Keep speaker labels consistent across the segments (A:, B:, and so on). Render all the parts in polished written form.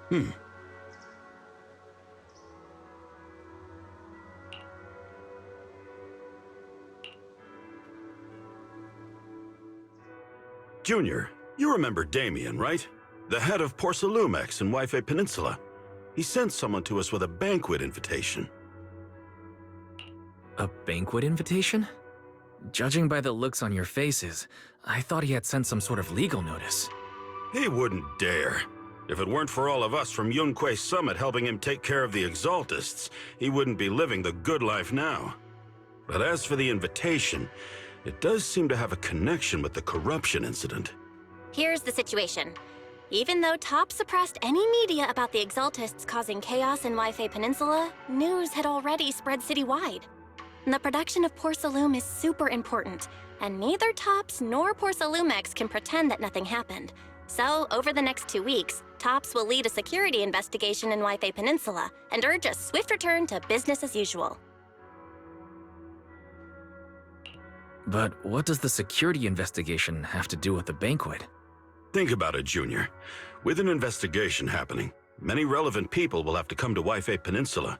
A: Hmm. Junior, you remember Damien, right? The head of Porcelumex in Wi-Fi Peninsula. He sent someone to us with a banquet invitation.
B: A banquet invitation? Judging by the looks on your faces, I thought he had sent some sort of legal notice.
A: He wouldn't dare. If it weren't for all of us from Yunque Summit helping him take care of the Exaltists, he wouldn't be living the good life now. But as for the invitation, it does seem to have a connection with the corruption incident.
C: Here's the situation. Even though Top suppressed any media about the Exaltists causing chaos in Wi-Fi Peninsula, news had already spread citywide. The production of Porcelume is super important, and neither Tops nor Porcelumex can pretend that nothing happened. So, over the next 2 weeks, Tops will lead a security investigation in Wi-Fi Peninsula and urge a swift return to business as usual.
B: But what does the security investigation have to do with the banquet?
A: Think about it, Junior. With an investigation happening, many relevant people will have to come to Wi-Fi Peninsula.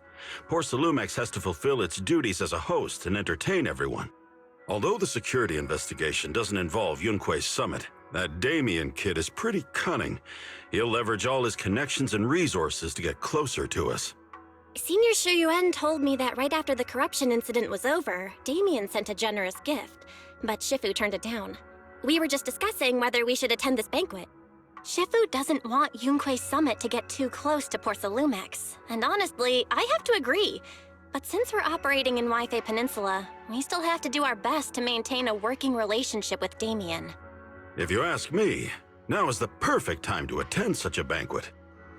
A: Porcelumex has to fulfill its duties as a host and entertain everyone. Although the security investigation doesn't involve Yunque's summit, that Damien kid is pretty cunning. He'll leverage all his connections and resources to get closer to us.
C: Senior Shuyuan told me that right after the corruption incident was over, Damien sent a generous gift, but Shifu turned it down. We were just discussing whether we should attend this banquet. Shifu doesn't want Yunque's summit to get too close to Porcelumex, and honestly, I have to agree. But since we're operating in Wi-Fi Peninsula, we still have to do our best to maintain a working relationship with Damien.
A: If you ask me, now is the perfect time to attend such a banquet.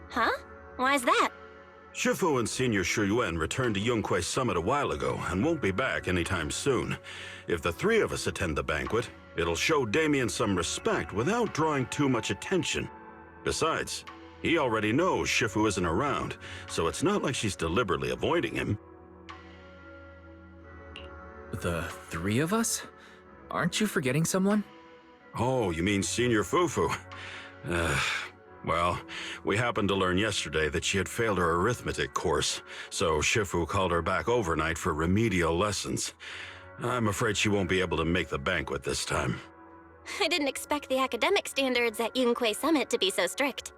C: Huh? Why's that?
A: Shifu and Senior Shuyuan returned to Yunque's summit a while ago and won't be back anytime soon. If the three of us attend the banquet, it'll show Damien some respect without drawing too much attention. Besides, he already knows Shifu isn't around, so it's not like she's deliberately avoiding him.
B: The three of us? Aren't you forgetting someone?
A: Oh, you mean Senior Fufu? Well, we happened to learn yesterday that she had failed her arithmetic course, so Shifu called her back overnight for remedial lessons. I'm afraid she won't be able to make the banquet this time.
C: I didn't expect the academic standards at Yunque Summit to be so strict.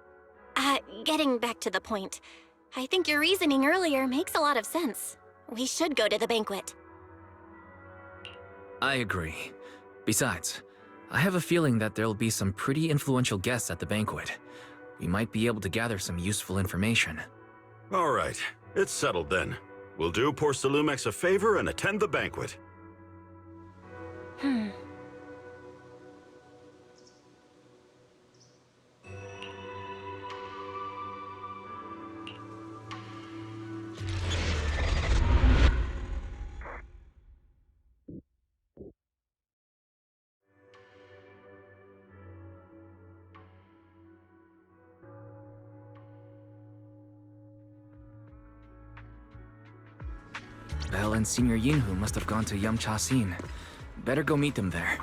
C: Getting back to the point, I think your reasoning earlier makes a lot of sense. We should go to the banquet.
B: I agree. Besides, I have a feeling that there'll be some pretty influential guests at the banquet. We might be able to gather some useful information.
A: All right, it's settled then. We'll do Porcelumex a favor and attend the banquet.
B: Belle and Senior Yinhu must have gone to Yamcha Sin. Better go meet them there.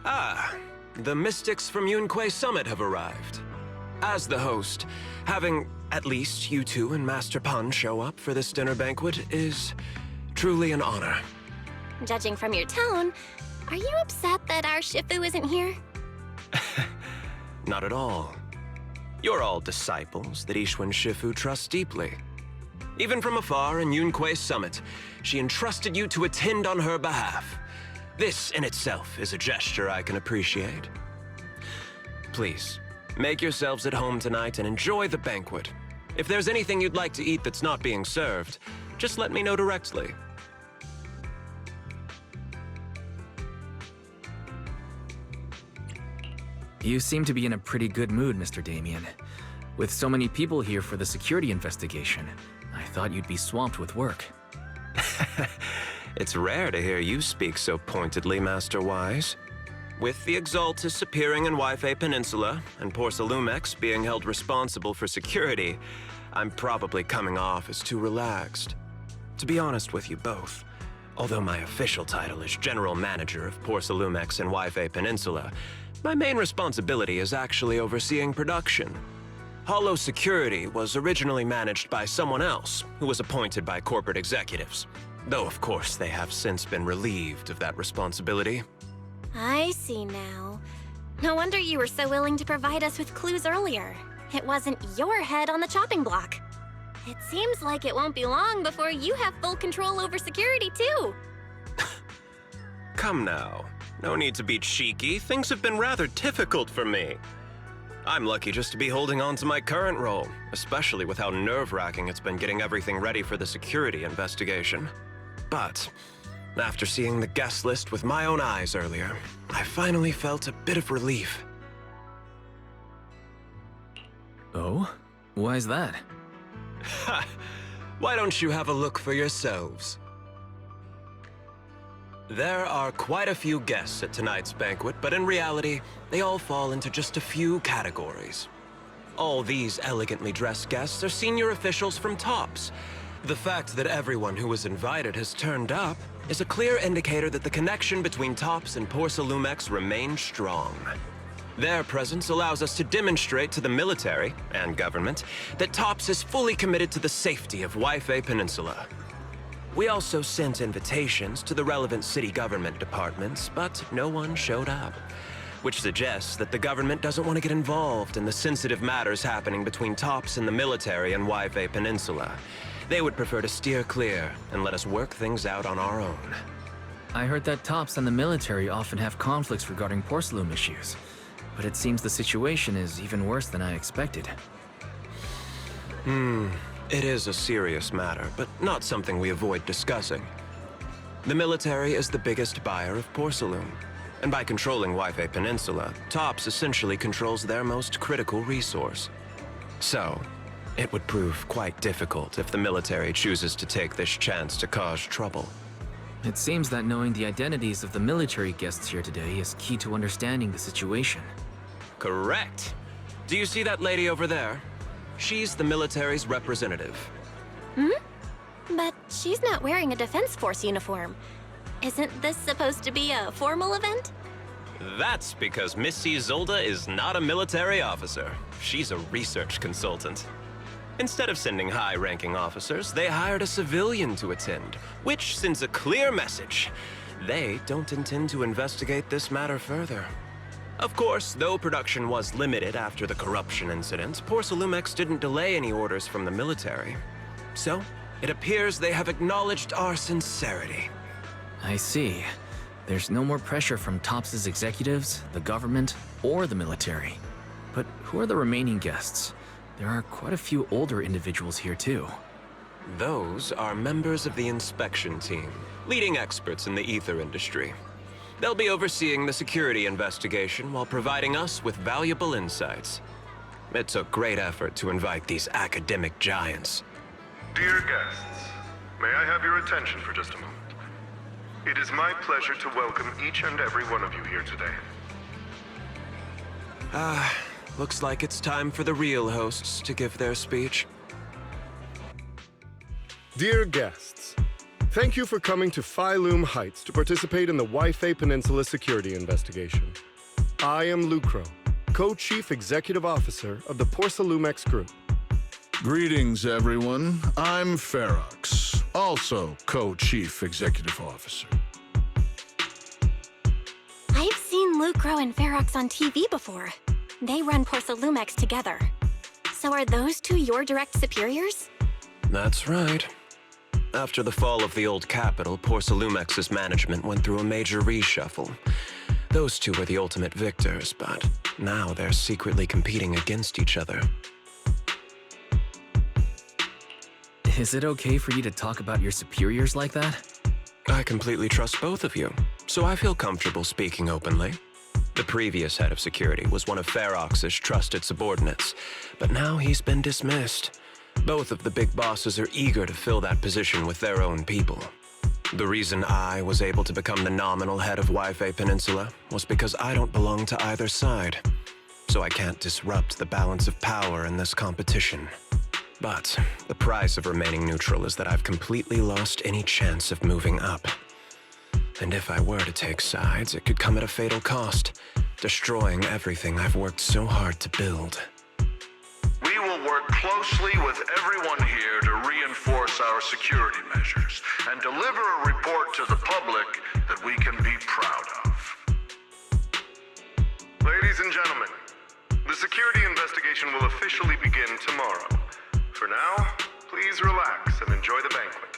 D: Ah, the mystics from Yunque Summit have arrived. As the host, having at least you two and Master Pun show up for this dinner banquet is truly an honor.
C: Judging from your tone, are you upset that our Shifu isn't here?
D: Not at all. You're all disciples that Ishwan Shifu trusts deeply. Even from afar in Yunque Summit, she entrusted you to attend on her behalf. This in itself is a gesture I can appreciate. Please, make yourselves at home tonight and enjoy the banquet. If there's anything you'd like to eat that's not being served, just let me know directly.
B: You seem to be in a pretty good mood, Mr. Damien. With so many people here for the security investigation, I thought you'd be swamped with work.
D: It's rare to hear you speak so pointedly, Master Wise. With the Exaltus appearing in Wi-Fi Peninsula and Porsalumex being held responsible for security, I'm probably coming off as too relaxed. To be honest with you both, although my official title is General Manager of Porsalumex and Wi-Fi Peninsula, my main responsibility is actually overseeing production. Hollow Security was originally managed by someone else who was appointed by corporate executives. Though, of course, they have since been relieved of that responsibility.
C: I see now. No wonder you were so willing to provide us with clues earlier. It wasn't your head on the chopping block. It seems like it won't be long before you have full control over security, too.
D: Come now. No need to be cheeky. Things have been rather difficult for me. I'm lucky just to be holding on to my current role, especially with how nerve-wracking it's been getting everything ready for the security investigation. But after seeing the guest list with my own eyes earlier, I finally felt a bit of relief.
B: Oh? Why is that?
D: Ha! Why don't you have a look for yourselves? There are quite a few guests at tonight's banquet, but in reality, they all fall into just a few categories. All these elegantly dressed guests are senior officials from TOPS. The fact that everyone who was invited has turned up is a clear indicator that the connection between TOPS and Porsalumex remains strong. Their presence allows us to demonstrate to the military and government that TOPS is fully committed to the safety of Wi-Fi Peninsula. We also sent invitations to the relevant city government departments, but no one showed up, which suggests that the government doesn't want to get involved in the sensitive matters happening between TOPS and the military and Wi-Fi Peninsula. They would prefer to steer clear and let us work things out on our own.
B: I heard that TOPS and the military often have conflicts regarding porcelain issues, but it seems the situation is even worse than I expected.
D: It is a serious matter, but not something we avoid discussing. The military is the biggest buyer of porcelain, and by controlling Wi-Fi Peninsula, TOPS essentially controls their most critical resource. So, it would prove quite difficult if the military chooses to take this chance to cause trouble.
B: It seems that knowing the identities of the military guests here today is key to understanding the situation.
D: Correct. Do you see that lady over there? She's the military's representative.
C: But she's not wearing a Defense Force uniform. Isn't this supposed to be a formal event?
D: That's because Missy Zolda is not a military officer. She's a research consultant. Instead of sending high-ranking officers, they hired a civilian to attend, which sends a clear message. They don't intend to investigate this matter further. Of course, though production was limited after the corruption incident, Porsalumex didn't delay any orders from the military. So, it appears they have acknowledged our sincerity.
B: I see. There's no more pressure from TOPS's executives, the government, or the military. But who are the remaining guests? There are quite a few older individuals here, too.
D: Those are members of the inspection team, leading experts in the ether industry. They'll be overseeing the security investigation while providing us with valuable insights. It took great effort to invite these academic giants.
E: Dear guests, may I have your attention for just a moment? It is my pleasure to welcome each and every one of you here today.
D: Looks like it's time for the real hosts to give their speech.
E: Dear guests, thank you for coming to Phi-Lum Heights to participate in the Wi-Fi Peninsula security investigation. I am Lucro, Co-Chief Executive Officer of the Porsalumex Group.
F: Greetings, everyone. I'm Ferox, also Co-Chief Executive Officer.
C: I've seen Lucro and Ferox on TV before. They run Porsalumex together. So are those two your direct superiors?
D: That's right. After the fall of the old capital, Porsalumex's management went through a major reshuffle. Those two were the ultimate victors, but now they're secretly competing against each other.
B: Is it okay for you to talk about your superiors like that?
D: I completely trust both of you, so I feel comfortable speaking openly. The previous head of security was one of Ferox's trusted subordinates, but now he's been dismissed. Both of the big bosses are eager to fill that position with their own people. The reason I was able to become the nominal head of Wi-Fi Peninsula was because I don't belong to either side, so I can't disrupt the balance of power in this competition. But the price of remaining neutral is that I've completely lost any chance of moving up. And if I were to take sides, it could come at a fatal cost, destroying everything I've worked so hard to build.
G: We will work closely with everyone here to reinforce our security measures and deliver a report to the public that we can be proud of.
E: Ladies and gentlemen, the security investigation will officially begin tomorrow. For now, please relax and enjoy the banquet.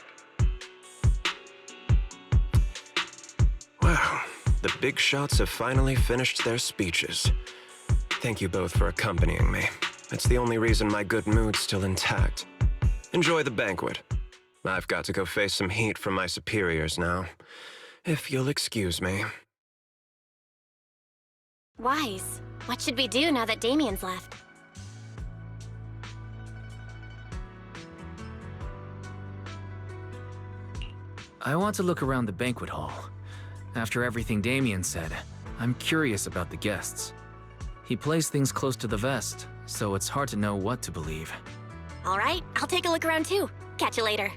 D: Wow, the big shots have finally finished their speeches. Thank you both for accompanying me. It's the only reason my good mood's still intact. Enjoy the banquet. I've got to go face some heat from my superiors now. If you'll excuse me.
C: Wise. What should we do now that Damien's left?
B: I want to look around the banquet hall. After everything Damien said, I'm curious about the guests. He plays things close to the vest, so it's hard to know what to believe.
C: All right, I'll take a look around too. Catch you later.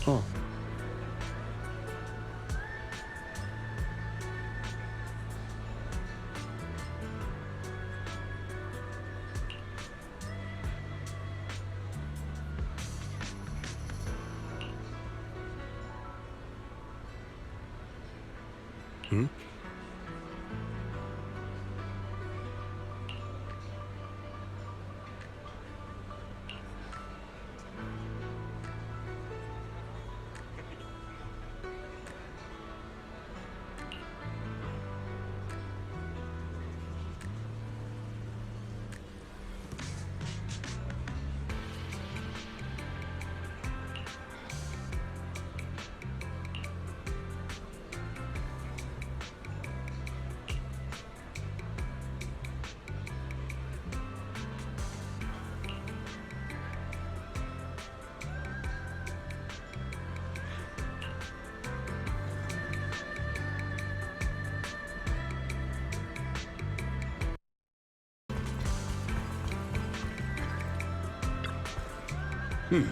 E: Oh. Hmm?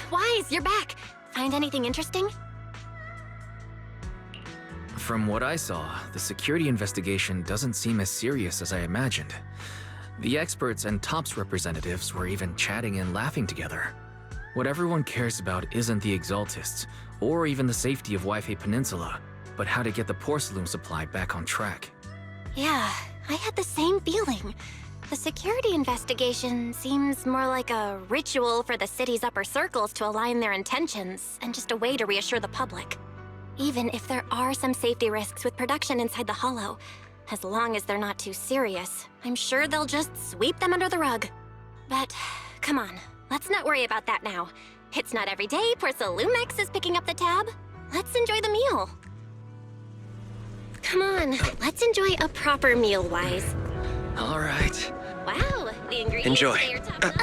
C: Wise, you're back. Find anything interesting?
B: From what I saw, the security investigation doesn't seem as serious as I imagined. The experts and TOPS representatives were even chatting and laughing together. What everyone cares about isn't the Exaltists, or even the safety of Wi-Fi Peninsula, but how to get the porcelain supply back on track.
C: Yeah, I had the same feeling. The security investigation seems more like a ritual for the city's upper circles to align their intentions, and just a way to reassure the public. Even if there are some safety risks with production inside the Hollow, as long as they're not too serious, I'm sure they'll just sweep them under the rug. But, come on, let's not worry about that now. It's not every day Porcelumex is picking up the tab. Let's enjoy the meal. Come on, let's enjoy a proper meal, Wise.
B: All right.
C: Wow, the ingredients
D: Enjoy.
C: say you're top-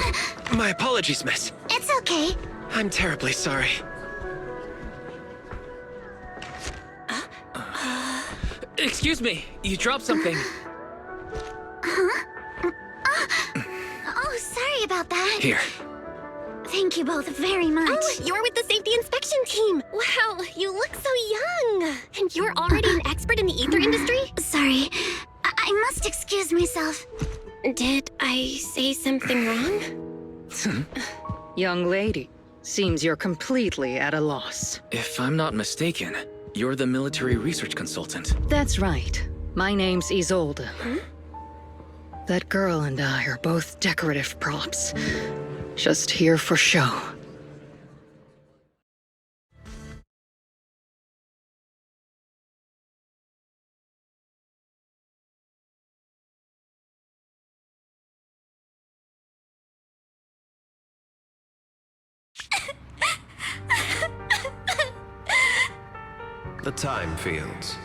D: My apologies, miss.
C: It's okay.
D: I'm terribly sorry.
B: Excuse me, you dropped something.
C: Oh, sorry about that.
B: Here.
C: Thank you both very much. Oh, you're with the safety inspection team. Wow, you look so young. And you're already an expert in the ether industry? Sorry, I must excuse myself. Did I say something wrong?
H: Young lady, seems you're completely at a loss.
B: If I'm not mistaken, you're the military research consultant.
H: That's right. My name's Isolde. That girl and I are both decorative props. Just here for show.
D: The time fields.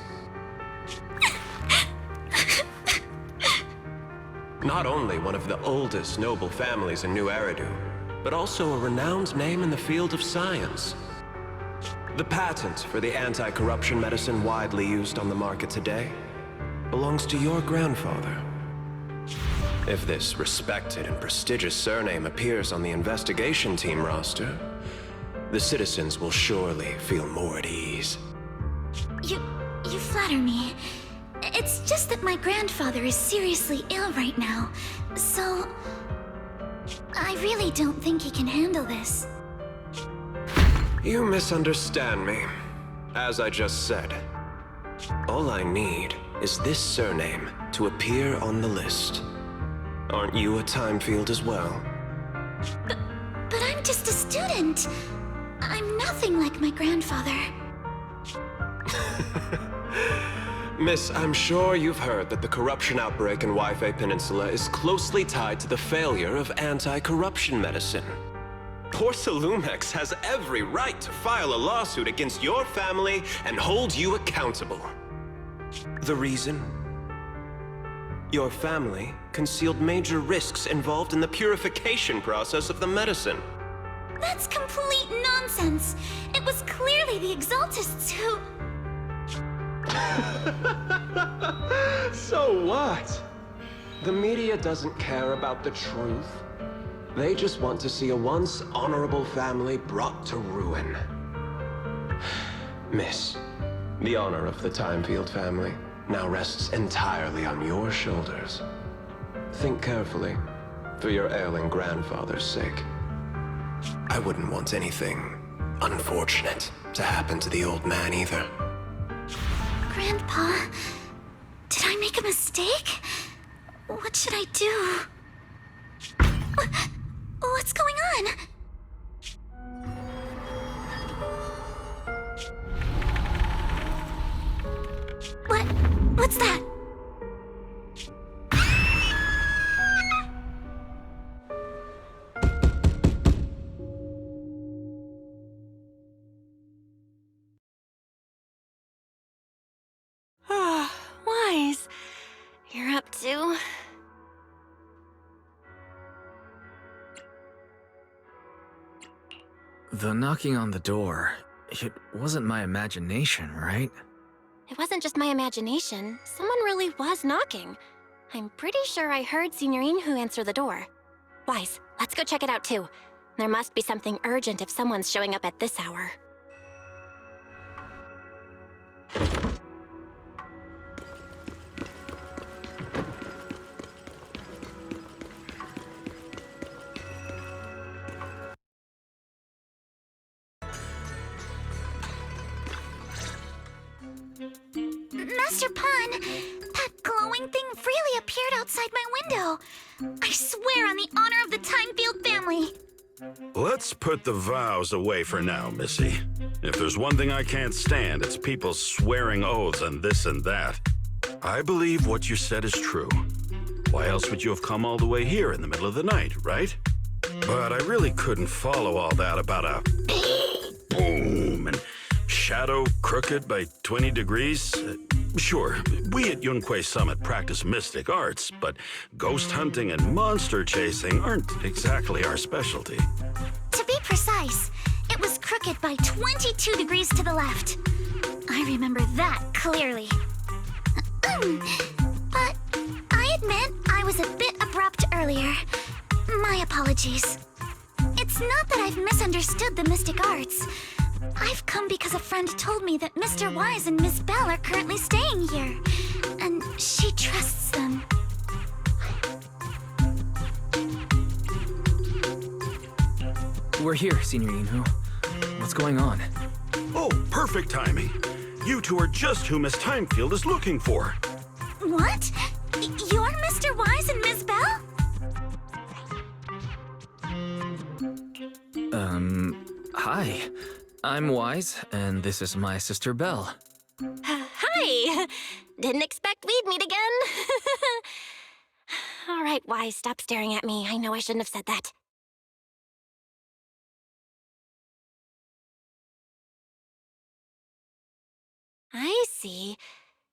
D: Not only one of the oldest noble families in New Eridu, but also a renowned name in the field of science. The patent for the anti-corruption medicine widely used on the market today, belongs to your grandfather. If this respected and prestigious surname appears on the investigation team roster, the citizens will surely feel more at ease.
I: You flatter me. It's just that my grandfather is seriously ill right now, so I really don't think he can handle this.
D: You misunderstand me. As I just said, all I need is this surname to appear on the list. Aren't you a Timefield as well?
I: But I'm just a student. I'm nothing like my grandfather.
D: Miss, I'm sure you've heard that the corruption outbreak in Wi-Fi Peninsula is closely tied to the failure of anti-corruption medicine. Porcelumex has every right to file a lawsuit against your family and hold you accountable. The reason? Your family concealed major risks involved in the purification process of the medicine.
I: That's complete nonsense. It was clearly the Exaltists who...
D: So what? The media doesn't care about the truth. They just want to see a once honorable family brought to ruin. Miss, the honor of the Timefield family now rests entirely on your shoulders. Think carefully, for your ailing grandfather's sake. I wouldn't want anything unfortunate to happen to the old man either.
I: Grandpa, did I make a mistake? What should I do? What's going on? What's that?
C: Wise. You're up to...
B: The knocking on the door, it wasn't my imagination, right?
C: It wasn't just my imagination. Someone really was knocking. I'm pretty sure I heard Signorine who answer the door. Wise, let's go check it out too. There must be something urgent if someone's showing up at this hour.
I: Master Pun, that glowing thing really appeared outside my window. I swear on the honor of the Timefield family.
A: Let's put the vows away for now, Missy. If there's one thing I can't stand, it's people swearing oaths and this and that. I believe what you said is true. Why else would you have come all the way here in the middle of the night, right? But I really couldn't follow all that about a boom and shadow crooked by 20 degrees. Sure, we at Yunque Summit practice mystic arts, but ghost hunting and monster chasing aren't exactly our specialty.
I: To be precise, it was crooked by 22 degrees to the left. I remember that clearly. But I admit I was a bit abrupt earlier. My apologies. It's not that I've misunderstood the mystic arts. I've come because a friend told me that Mr. Wise and Miss Bell are currently staying here, and she trusts them.
B: We're here, Signorine Hu. What's going on?
A: Oh, perfect timing. You two are just who Miss Timefield is looking for.
I: What? You're Mr. Wise and Miss Bell?
B: Hi. I'm Wise, and this is my sister Belle.
C: Hi! Didn't expect we'd meet again. All right, Wise, stop staring at me. I know I shouldn't have said that. I see.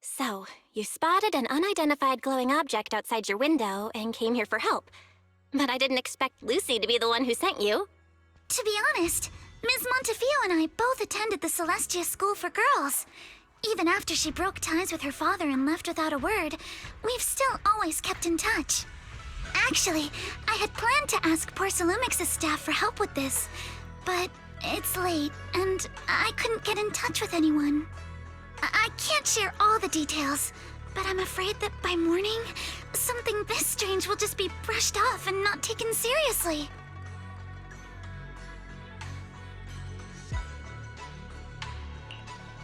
C: So, you spotted an unidentified glowing object outside your window and came here for help. But I didn't expect Lucy to be the one who sent you.
I: To be honest, Ms. Montefiore and I both attended the Celestia School for Girls. Even after she broke ties with her father and left without a word, we've still always kept in touch. Actually, I had planned to ask Porcelumix's staff for help with this, but it's late, and I couldn't get in touch with anyone. I can't share all the details, but I'm afraid that by morning, something this strange will just be brushed off and not taken seriously.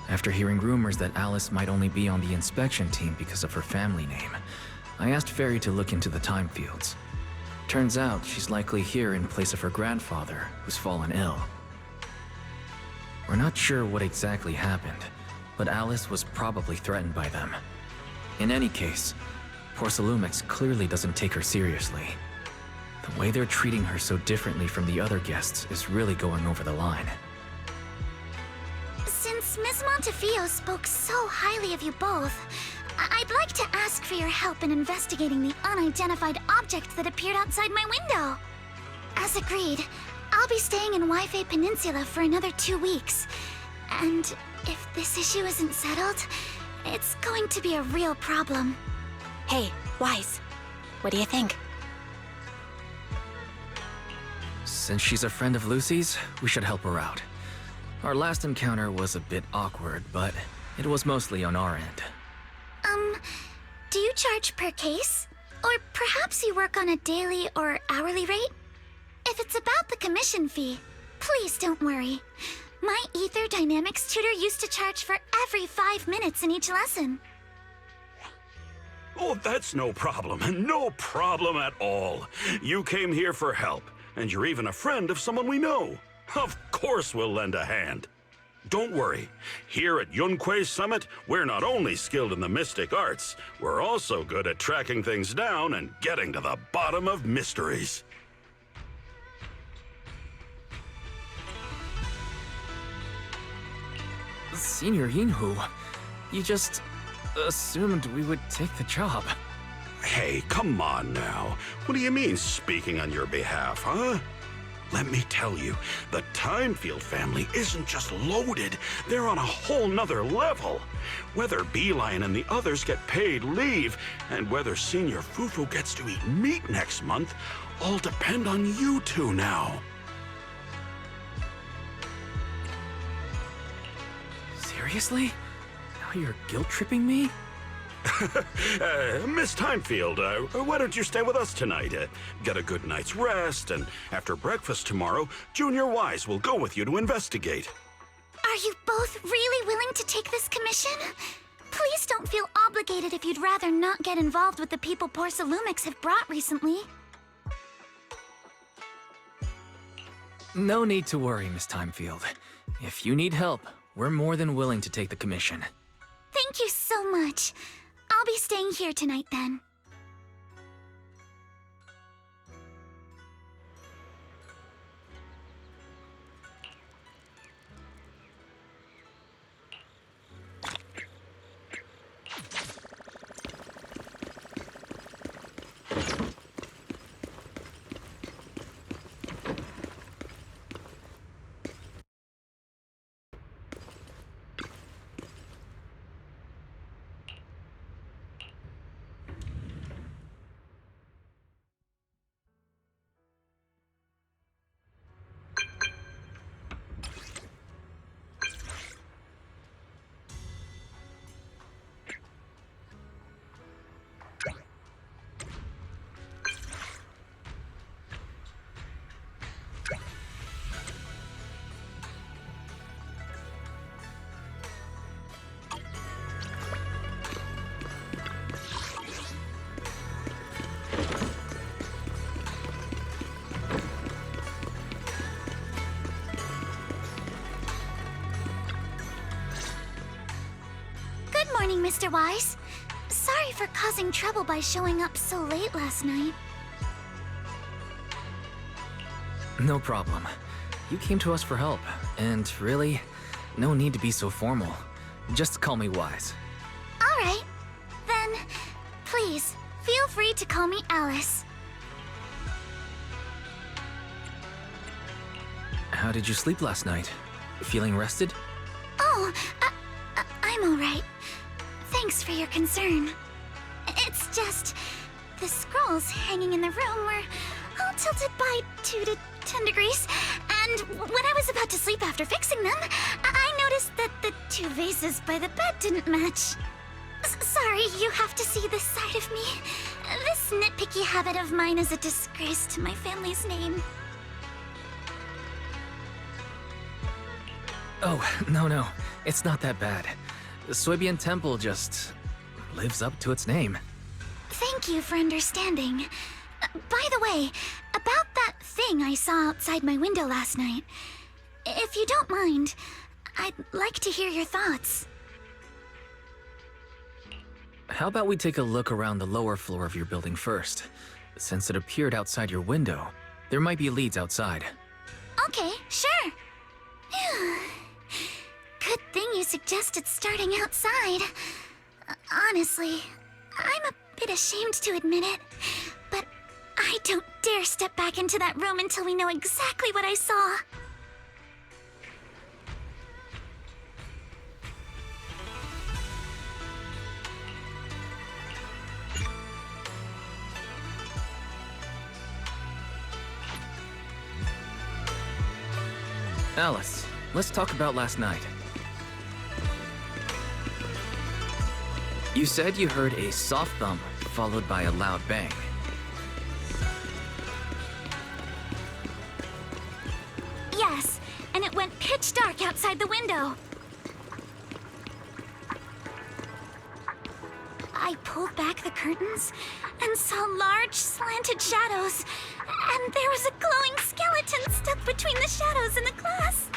B: After hearing rumors that Alice might only be on the inspection team because of her family name, I asked Fairy to look into the time fields. Turns out she's likely here in place of her grandfather, who's fallen ill. We're not sure what exactly happened, but Alice was probably threatened by them. In any case, Porcelumix clearly doesn't take her seriously. The way they're treating her so differently from the other guests is really going over the line.
I: Since Ms. Montefiore spoke so highly of you both, I'd like to ask for your help in investigating the unidentified object that appeared outside my window. As agreed, I'll be staying in Wi-Fi Peninsula for another 2 weeks. And if this issue isn't settled, it's going to be a real problem.
C: Hey, Wise, what do you think?
B: Since she's a friend of Lucy's, we should help her out. Our last encounter was a bit awkward, but it was mostly on our end.
I: Do you charge per case? Or perhaps you work on a daily or hourly rate? If it's about the commission fee, please don't worry. My Ether Dynamics tutor used to charge for every 5 minutes in each lesson.
A: Oh, that's no problem. No problem at all. You came here for help, and you're even a friend of someone we know. Of course we'll lend a hand. Don't worry. Here at Yunquei Summit, we're not only skilled in the mystic arts, we're also good at tracking things down and getting to the bottom of mysteries.
B: Senior Yinhu, you just assumed we would take the job.
A: Hey, come on now. What do you mean, speaking on your behalf, huh? Let me tell you, the Timefield family isn't just loaded, they're on a whole nother level. Whether Beeline and the others get paid leave, and whether Senior Fufu gets to eat meat next month, all depend on you two now.
B: Seriously? Now you're guilt-tripping me?
A: Miss Timefield, why don't you stay with us tonight? Get a good night's rest, and after breakfast tomorrow, Junior Wise will go with you to investigate.
I: Are you both really willing to take this commission? Please don't feel obligated if you'd rather not get involved with the people Porcelumix have brought recently.
B: No need to worry, Miss Timefield. If you need help, we're more than willing to take the commission.
I: Thank you so much. I'll be staying here tonight then. Good morning, Mr. Wise. Sorry for causing trouble by showing up so late last night.
B: No problem. You came to us for help, and really, no need to be so formal. Just call me Wise.
I: All right. Then, please, feel free to call me Alice.
B: How did you sleep last night? Feeling rested?
I: Oh, I I'm alright. Thanks for your concern. It's just... the scrolls hanging in the room were all tilted by 2 to 10 degrees, and when I was about to sleep after fixing them, I noticed that the 2 vases by the bed didn't match. Sorry, you have to see this side of me. This nitpicky habit of mine is a disgrace to my family's name.
B: Oh, no. It's not that bad. The Suebian Temple just lives up to its name.
I: Thank you for understanding. By the way, about that thing I saw outside my window last night, if you don't mind, I'd like to hear your thoughts.
B: How about we take a look around the lower floor of your building first? Since it appeared outside your window, there might be leads outside.
I: Okay, sure. Good thing you suggested starting outside. Honestly, I'm a bit ashamed to admit it, but I don't dare step back into that room until we know exactly what I saw.
B: Alice, let's talk about last night. You said you heard a soft thump followed by a loud bang.
I: Yes, and it went pitch dark outside the window. I pulled back the curtains and saw large slanted shadows, and there was a glowing skeleton stuck between the shadows and the glass.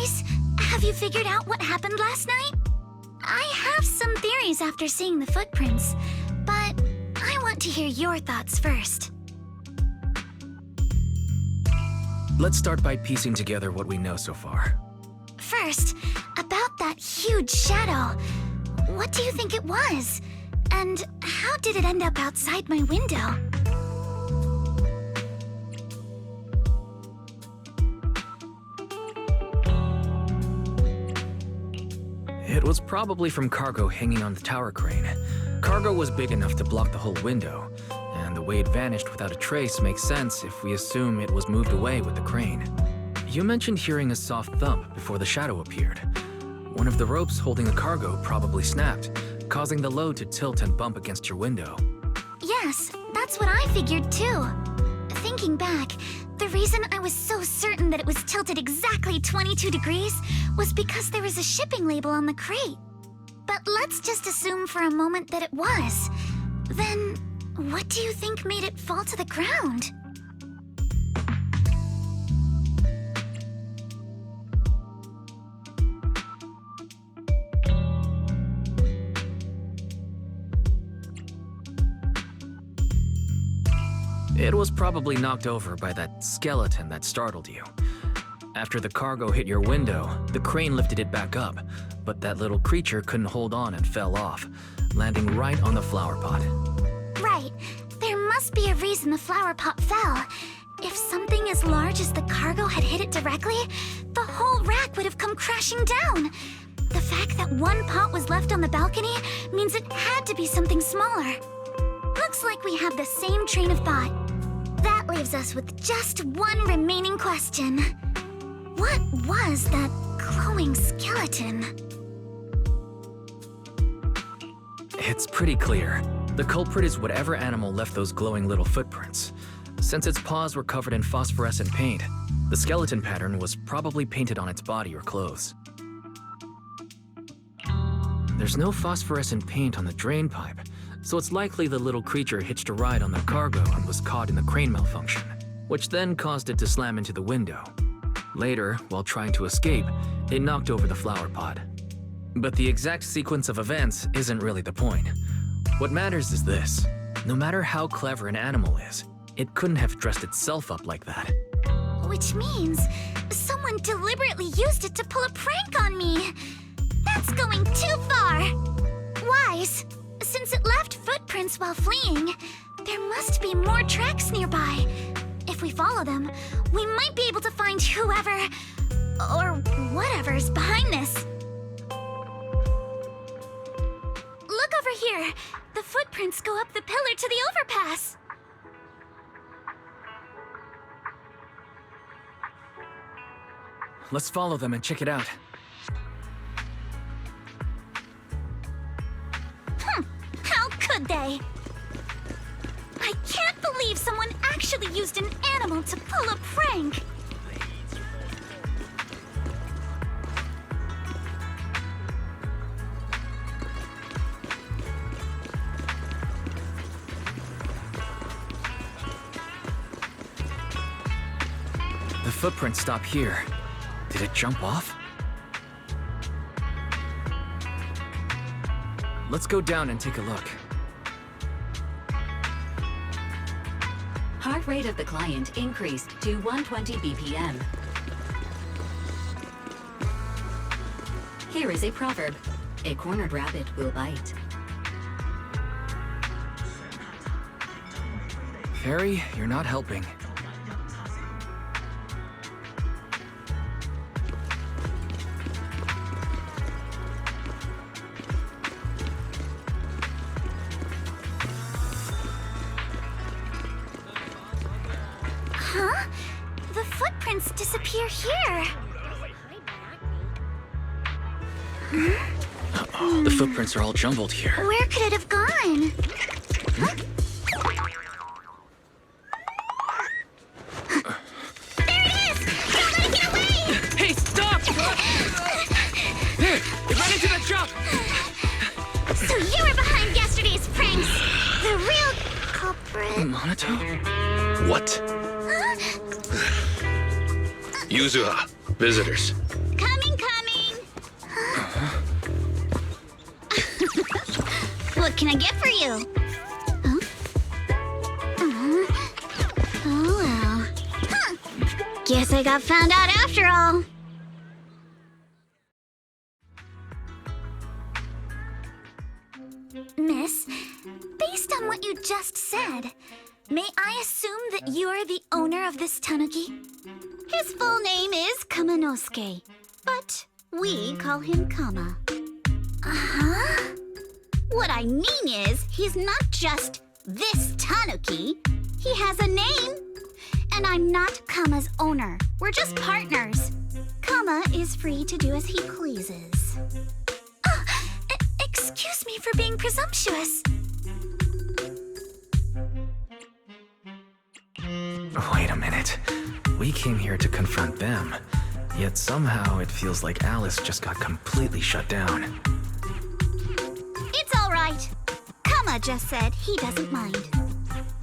I: Wise, have you figured out what happened last night? I have some theories after seeing the footprints, but I want to hear your thoughts first.
B: Let's start by piecing together what we know so far.
I: First, about that huge shadow. What do you think it was? And how did it end up outside my window?
B: It was probably from cargo hanging on the tower crane. Cargo was big enough to block the whole window, and the way it vanished without a trace makes sense if we assume it was moved away with the crane. You mentioned hearing a soft thump before the shadow appeared. One of the ropes holding the cargo probably snapped, causing the load to tilt and bump against your window.
I: Yes, that's what I figured too. Thinking back, the reason I was so certain that it was tilted exactly 22 degrees was because there was a shipping label on the crate. But let's just assume for a moment that it was. Then, what do you think made it fall to the ground?
B: It was probably knocked over by that skeleton that startled you. After the cargo hit your window, the crane lifted it back up, but that little creature couldn't hold on and fell off, landing right on the flower pot.
I: Right. There must be a reason the flower pot fell. If something as large as the cargo had hit it directly, the whole rack would have come crashing down. The fact that one pot was left on the balcony means it had to be something smaller. Looks like we have the same train of thought. That leaves us with just one remaining question. What was that glowing skeleton?
B: It's pretty clear. The culprit is whatever animal left those glowing little footprints. Since its paws were covered in phosphorescent paint, the skeleton pattern was probably painted on its body or clothes. There's no phosphorescent paint on the drain pipe, so it's likely the little creature hitched a ride on the cargo and was caught in the crane malfunction, which then caused it to slam into the window. Later, while trying to escape, it knocked over the flower pot. But the exact sequence of events isn't really the point. What matters is this. No matter how clever an animal is, it couldn't have dressed itself up like that.
I: Which means someone deliberately used it to pull a prank on me. That's going too far. Wise, since it left footprints while fleeing, there must be more tracks nearby. If we follow them, we might be able to find whoever or whatever's behind this. Look over here. The footprints go up the pillar to the overpass.
B: Let's follow them and check it out.
I: How could they? I can't believe someone actually used an animal to pull a prank.
B: The footprints stop here. Did it jump off? Let's go down and take a look.
J: Heart rate of the client increased to 120 BPM. Here is a proverb. A cornered rabbit will bite.
B: Fairy, you're not helping.
I: Huh? The footprints disappear here.
B: Uh-oh, the footprints are all jumbled here.
I: Where could it have gone? Huh? There it is! Don't let it get away!
B: Hey, stop! There! It ran into the jump!
I: So you were behind yesterday's pranks! The real culprit...
B: Monato?
K: What? Yuzuha, visitors.
I: Come What can I get for you? Huh? Oh well. Huh. Guess I got found out after all. Miss, based on what you just said, may I assume that you are the owner of this tanuki? His full name is Kamanosuke, but we call him Kama. Uh-huh. What I mean is, he's not just this tanuki. He has a name. And I'm not Kama's owner. We're just partners. Kama is free to do as he pleases. Excuse me for being presumptuous.
B: Wait a minute. We came here to confront them, yet somehow it feels like Alice just got completely shut down.
I: It's all right. Kama just said he doesn't mind.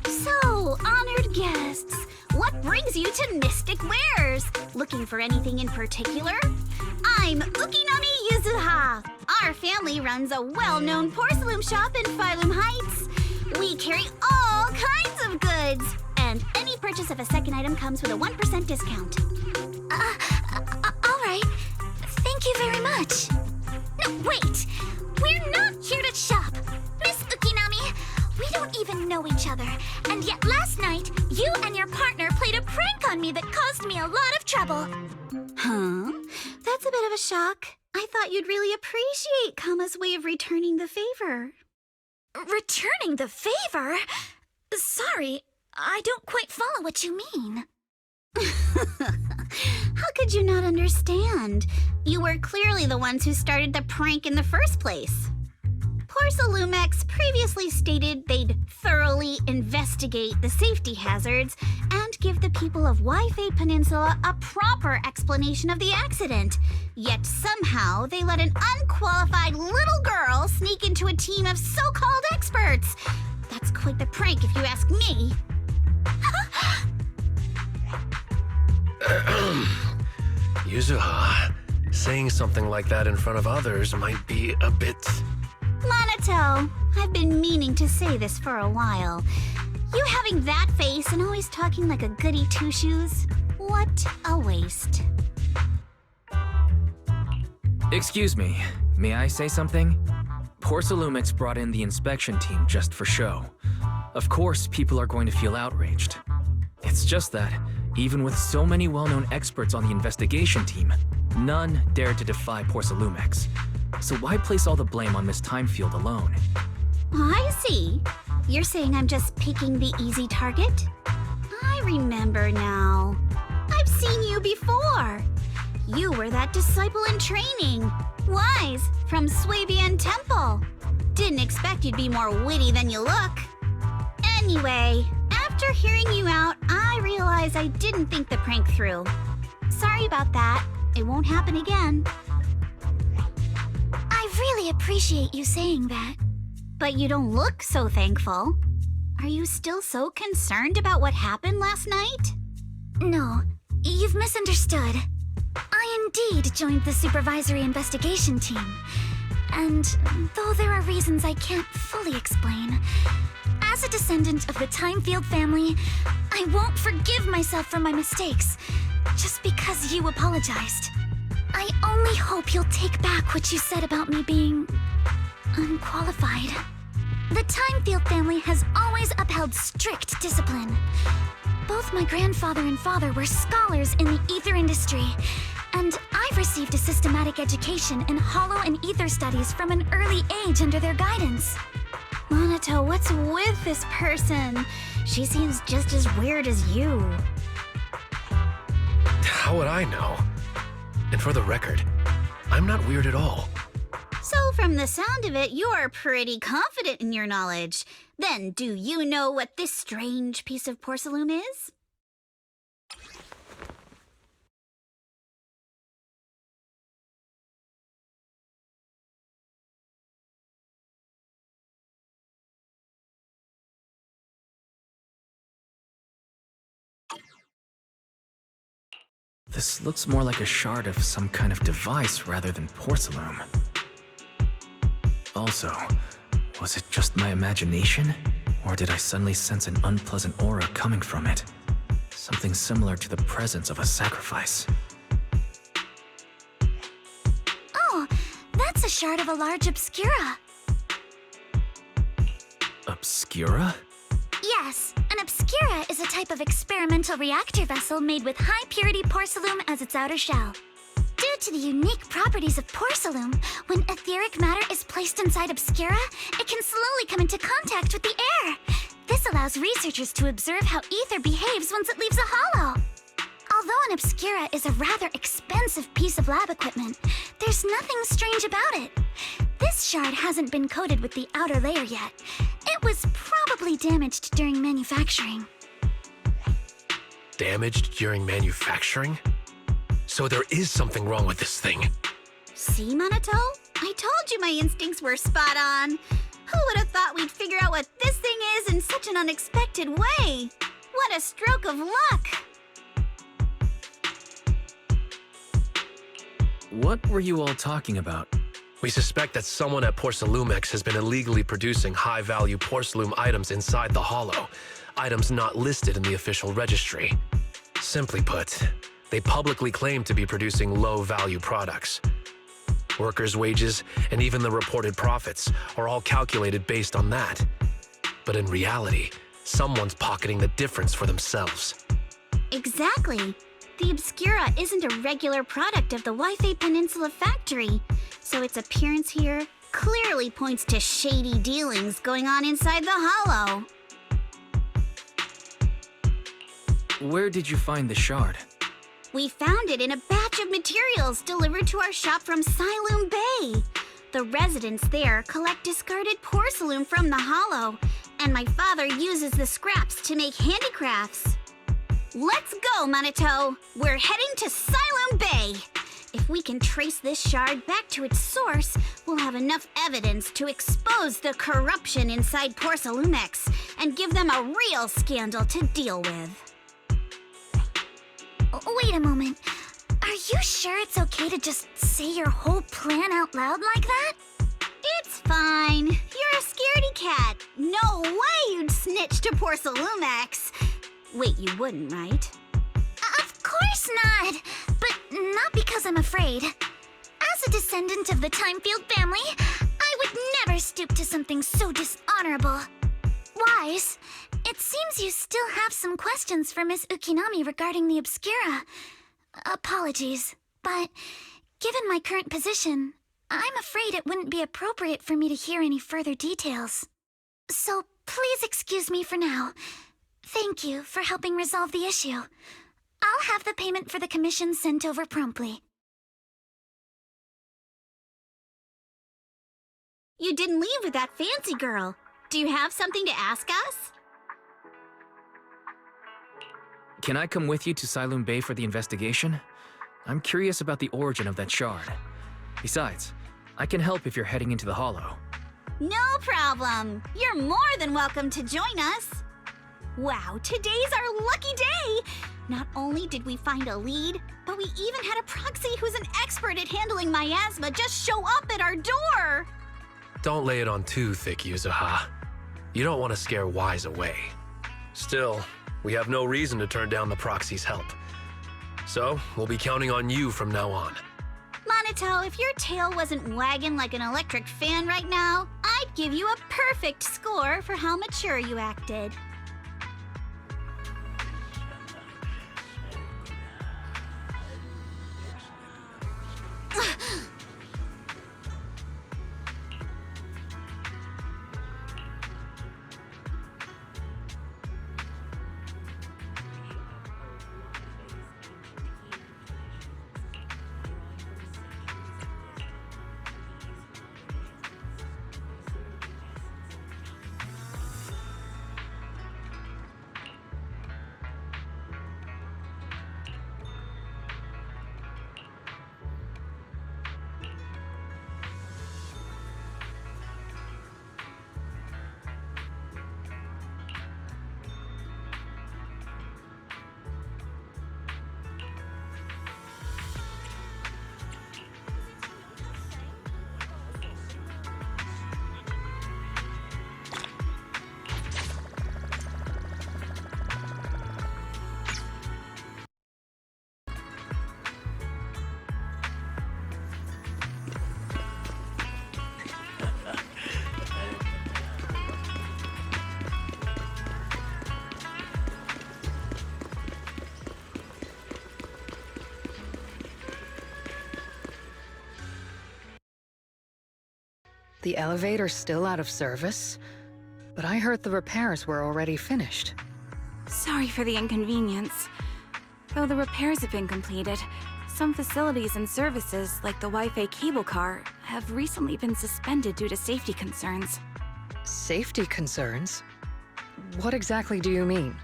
I: So, honored guests, what brings you to Mystic Wares? Looking for anything in particular? I'm Ukinami Yuzuha. Our family runs a well-known porcelain shop in Phylum Heights. We carry all kinds of goods, and any purchase of a second item comes with a 1% discount. All right. Thank you very much. No, wait. We're not here to shop. Miss Ukinami, we don't even know each other. And yet last night, you and your partner played a prank on me that caused me a lot of trouble. Huh? That's a bit of a shock. I thought you'd really appreciate Kama's way of returning the favor. Returning the favor? Sorry, I don't quite follow what you mean. How could you not understand? You were clearly the ones who started the prank in the first place. Porcelumex previously stated they'd thoroughly investigate the safety hazards and give the people of Waifei Peninsula a proper explanation of the accident. Yet somehow they let an unqualified little girl sneak into a team of so-called experts. That's quite the prank if you ask me.
K: Yuzuha, saying something like that in front of others might be a bit...
I: Monato, I've been meaning to say this for a while. You having that face and always talking like a goody two-shoes? What a waste.
B: Excuse me, may I say something? Porcelumix brought in the inspection team just for show. Of course, people are going to feel outraged. It's just that, even with so many well-known experts on the investigation team, none dared to defy Porcelumix. So why place all the blame on Miss Timefield alone?
I: I see. You're saying I'm just picking the easy target? I remember now. I've seen you before. You were that disciple in training. Wise, from Swabian Temple. Didn't expect you'd be more witty than you look. Anyway, after hearing you out, I realized I didn't think the prank through. Sorry about that. It won't happen again. I really appreciate you saying that. But you don't look so thankful. Are you still so concerned about what happened last night? No, you've misunderstood. I indeed joined the supervisory investigation team. And though there are reasons I can't fully explain, as a descendant of the Timefield family, I won't forgive myself for my mistakes just because you apologized. I only hope you'll take back what you said about me being unqualified. The Timefield family has always upheld strict discipline. Both my grandfather and father were scholars in the ether industry, and I've received a systematic education in hollow and ether studies from an early age under their guidance. Monato, what's with this person? She seems just as weird as you.
K: How would I know? And for the record, I'm not weird at all.
I: So from the sound of it, you're pretty confident in your knowledge. Then do you know what this strange piece of porcelain is?
B: This looks more like a shard of some kind of device rather than porcelain. Also, Was it just my imagination? Or did I suddenly sense an unpleasant aura coming from it? Something similar to the presence of a sacrifice.
I: Oh, that's a shard of a large obscura.
B: Obscura?
I: Yes, an obscura is a type of experimental reactor vessel made with high-purity porcelain as its outer shell. Due to the unique properties of porcelain, when etheric matter is placed inside obscura, it can slowly come into contact with the air. This allows researchers to observe how ether behaves once it leaves a hollow. Although an obscura is a rather expensive piece of lab equipment, there's nothing strange about it. This shard hasn't been coated with the outer layer yet. It was probably damaged during manufacturing.
K: Damaged during manufacturing? So there is something wrong with this thing.
L: See, Minato? I told you my instincts were spot on. Who would have thought we'd figure out what this thing is in such an unexpected way? What a stroke of luck!
B: What were you all talking about?
K: We suspect that someone at Porcelumex has been illegally producing high-value porcelain items inside the Hollow, items not listed in the official registry. Simply put, they publicly claim to be producing low-value products. Workers' wages and even the reported profits are all calculated based on that. But in reality, someone's pocketing the difference for themselves.
L: Exactly. The Obscura isn't a regular product of the Wi-Fi Peninsula factory, so its appearance here clearly points to shady dealings going on inside the Hollow.
B: Where did you find the shard?
L: We found it in a batch of materials delivered to our shop from Siloam Bay. The residents there collect discarded porcelain from the Hollow, and my father uses the scraps to make handicrafts. Let's go, Minato! We're heading to Siloam Bay! If we can trace this shard back to its source, we'll have enough evidence to expose the corruption inside Porcelumex and give them a real scandal to deal with.
I: Wait a moment. Are you sure it's okay to just say your whole plan out loud like that?
L: It's fine. You're a scaredy cat. No way you'd snitch to Porcelumex. Wait, you wouldn't, right?
I: Of course not! But not because I'm afraid. As a descendant of the Timefield family, I would never stoop to something so dishonorable. Wise, it seems you still have some questions for Miss Ukinami regarding the Obscura. Apologies, but given my current position, I'm afraid it wouldn't be appropriate for me to hear any further details. So please excuse me for now. Thank you for helping resolve the issue. I'll have the payment for the commission sent over promptly.
L: You didn't leave with that fancy girl. Do you have something to ask us?
B: Can I come with you to Siloam Bay for the investigation? I'm curious about the origin of that shard. Besides, I can help if you're heading into the Hollow.
L: No problem. You're more than welcome to join us. Wow, today's our lucky day! Not only did we find a lead, but we even had a proxy who's an expert at handling miasma just show up at our door!
K: Don't lay it on too thick, Yuzuha. You don't want to scare Wise away. Still, we have no reason to turn down the proxy's help. So, we'll be counting on you from now on.
L: Minato, if your tail wasn't wagging like an electric fan right now, I'd give you a perfect score for how mature you acted.
H: The elevator's still out of service? But I heard the repairs were already finished.
M: Sorry for the inconvenience. Though the repairs have been completed, some facilities and services, like the Wi-Fi cable car, have recently been suspended due to safety concerns.
H: Safety concerns? What exactly do you mean?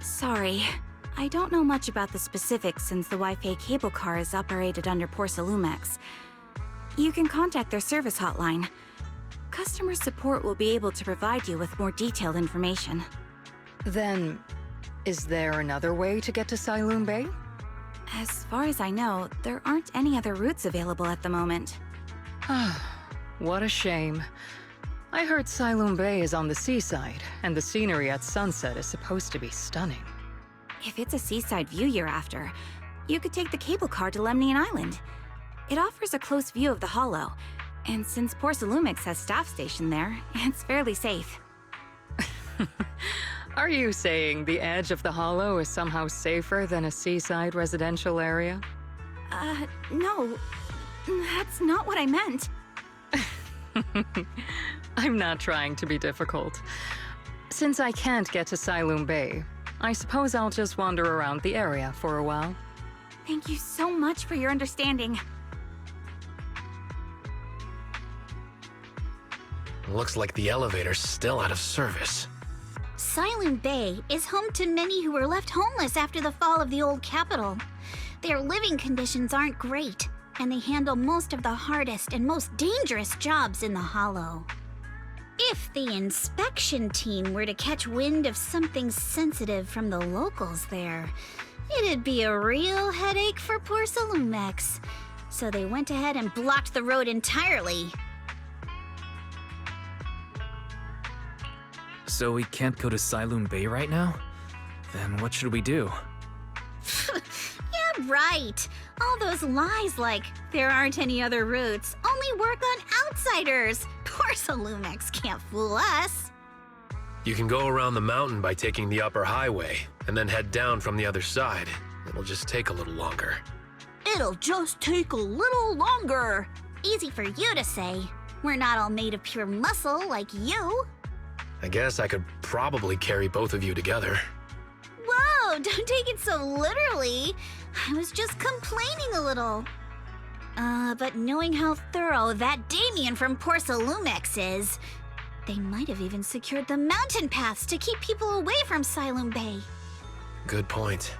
M: Sorry. I don't know much about the specifics since the Wi-Fi cable car is operated under Porsalumex. You can contact their service hotline. Customer support will be able to provide you with more detailed information.
H: Then, is there another way to get to Siloon Bay?
M: As far as I know, there aren't any other routes available at the moment.
H: What a shame. I heard Siloon Bay is on the seaside, and the scenery at sunset is supposed to be stunning.
M: If it's a seaside view you're after, you could take the cable car to Lemnian Island. It offers a close view of the Hollow, and since Porsalumex has staff stationed there, it's fairly safe.
H: Are you saying the edge of the Hollow is somehow safer than a seaside residential area?
M: No. That's not what I meant.
H: I'm not trying to be difficult. Since I can't get to Siloon Bay, I suppose I'll just wander around the area for a while.
M: Thank you so much for your understanding.
K: Looks like the elevator's still out of service.
L: Siloon Bay is home to many who were left homeless after the fall of the old capital. Their living conditions aren't great, and they handle most of the hardest and most dangerous jobs in the Hollow. If the inspection team were to catch wind of something sensitive from the locals there, it'd be a real headache for Porsalumex. So they went ahead and blocked the road entirely.
B: So we can't go to Siloon Bay right now? Then what should we do?
L: Yeah, right. All those lies like there aren't any other routes only work on outsiders. Porsalumex can't fool us.
K: You can go around the mountain by taking the upper highway, and then head down from the other side. It'll just take a little longer.
L: It'll just take a little longer. Easy for you to say. We're not all made of pure muscle like you.
K: I guess I could probably carry both of you together.
L: Whoa, don't take it so literally. I was just complaining a little. But knowing how thorough that Damien from Porsalumex is, they might have even secured the mountain paths to keep people away from Siloon Bay.
K: Good point.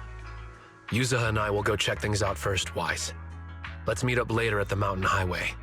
K: Yuzaha and I will go check things out first, Wise. Let's meet up later at the mountain highway.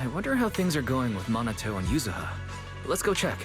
B: I wonder how things are going with Minato and Yuzaha. Let's go check.